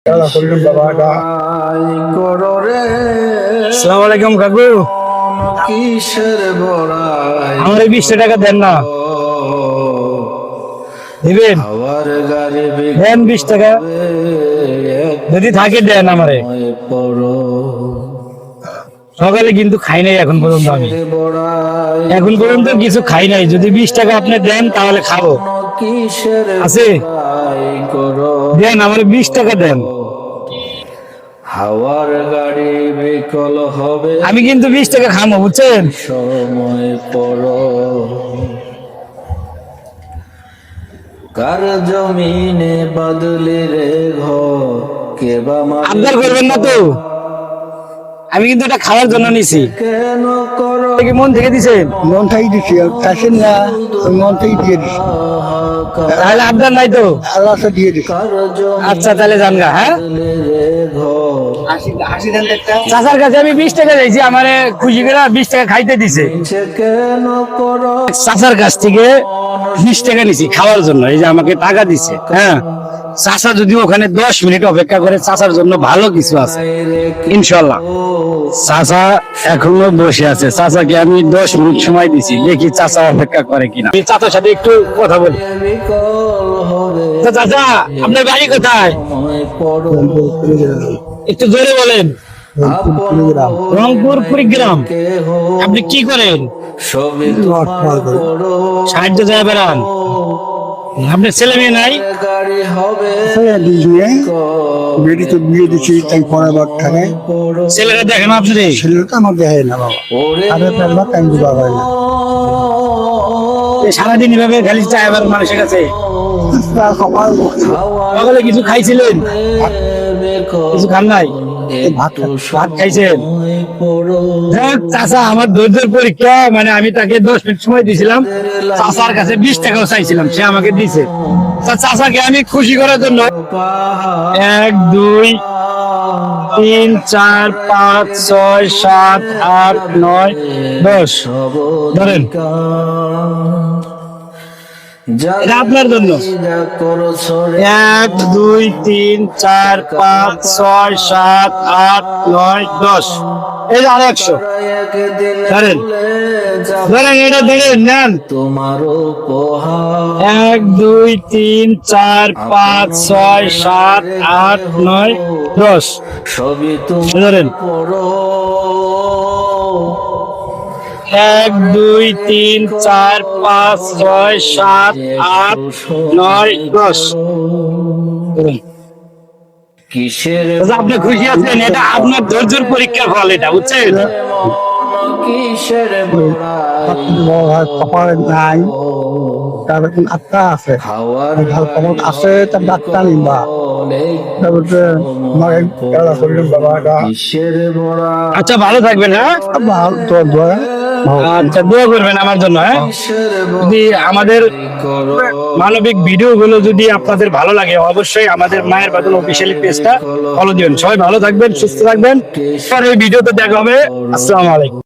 আসসালামু আলাইকুম কাকু, আমার 20 টাকা দেন না, দিবেন? দেন 20 টাকা যদি থাকে দেন আমারে। সকালে কিন্তু খাই নাই এখন পর্যন্ত, আমি এখন পর্যন্ত কিছু খাই নাই। যদি 20 টাকা আপনি দেন তাহলে খাবো। আছে দেন, আমার 20 টাকা দেন। হাওয়ার গাড়ি বিকল হবে, আমি কিন্তু 20 টাকা খাবো, বুঝছেন? সময় পড়ো কার জমিনে বাদলি রে ঘর কে বা আবদার করবেন না তো, আমি কিন্তু এটা খাওয়ার জন্য নিছি। কেন করো মন থেকে দিছেন? মন থেকে দিচ্ছি, চাইছেন না, মন থেকে দিয়ে দিচ্ছি। তাহলে আবদার নাই তো? আল্লাহ দিয়ে দিচ্ছি। কার জমিনে আচ্ছা তাহলে জানগা। হ্যাঁ, রে ঘর চাচার কাছে আমি 20 টাকা চাইছি, আমারে খুশি করে 20 টাকা খাইতে দিছে। কেন করো চাচার কাছ থেকে 20 টাকা নিছি খাওয়ার জন্য, এই যে আমাকে টাকা দিছে। হ্যাঁ, চাচা যদি ওখানে 10 মিনিট অপেক্ষা করে, চাচার জন্য ভালো কিছু আছে ইনশাল্লাহ। চাচা এখনো বসে আছে, চাচাকে আমি 10 মিনিট সময় দিছি, দেখি চাচা অপেক্ষা করে কিনা। আমি চাচার সাথে একটু কথা বলি। বিকল হবে, তো চাচা, আপনার বাড়ি কোথায়? সময় পড়ো একটু জোরে বলেন। রংপুর কুড়িগ্রাম। কেহ আপনি কি করেন? সবই তোমার পড়ো সাহায্য যায় বেড়ান। আপনার ছেলে মেয়ে নাই? গাড়ি হবে বেটি তো বিয়ে দিচ্ছি, তাই পরের বার থাকে ছেলেরা দেখেন আপনি? ছেলে তো আমার দেখে না বাবা, আরে পেলবা টাইম দিবা হয় না। সারাদিন এভাবে খালি চাইবার মানুষের কাছে। সকাল সকালে কিছু খাইছিলেন? কিছু খান নাই? ভাত খাইছেন? দেখ চাচা, আমার ধৈর্যের পরীক্ষা, মানে আমি তাকে 10 মিনিট সময় দিয়েছিলাম, চাচার কাছে 20 টাকাও চাইছিলাম, সে আমাকে দিছে। চাচাকে আমি খুশি করার জন্য 1 2 3 4 5 6 7 8 9 10 ধরেন, এটা আপনার জন্য। 1 2 3 4 5 6 7 8 9 10, এই যে 100 ধরেন, ধরেন এটা ধরেন, নেন। তোমার উপহার 1 2 3 4 5 6 7 8 9 10 সবই তুমি ধরেন। পড়ো 1 2 3 4 5 6 7 8 9 10 ধরেন। কিসের আপনি খুশি আছেন? এটা আপনার ধৈর্যের পরীক্ষার ফল, এটা বুঝছেন? কিসের কপালে নাই, তার এখন আত্মা আছে, হাওয়ার ভাল কপাল আছে, তার ডাক্তার নিবা। তারপরে আমার বাবা কিসের বড়া আচ্ছা ভালো থাকবেন। হ্যাঁ, তোর দোয়া আচ্ছা দোয়া করবেন আমার জন্য। হ্যাঁ, যদি আমাদের মানবিক ভিডিও গুলো যদি আপনাদের ভালো লাগে, অবশ্যই আমাদের মায়ের বাদল অফিসিয়ালি পেজটা ফলো দিবেন। সবাই ভালো থাকবেন, সুস্থ থাকবেন। এই ভিডিওতে দেখা হবে। আসসালামু আলাইকুম।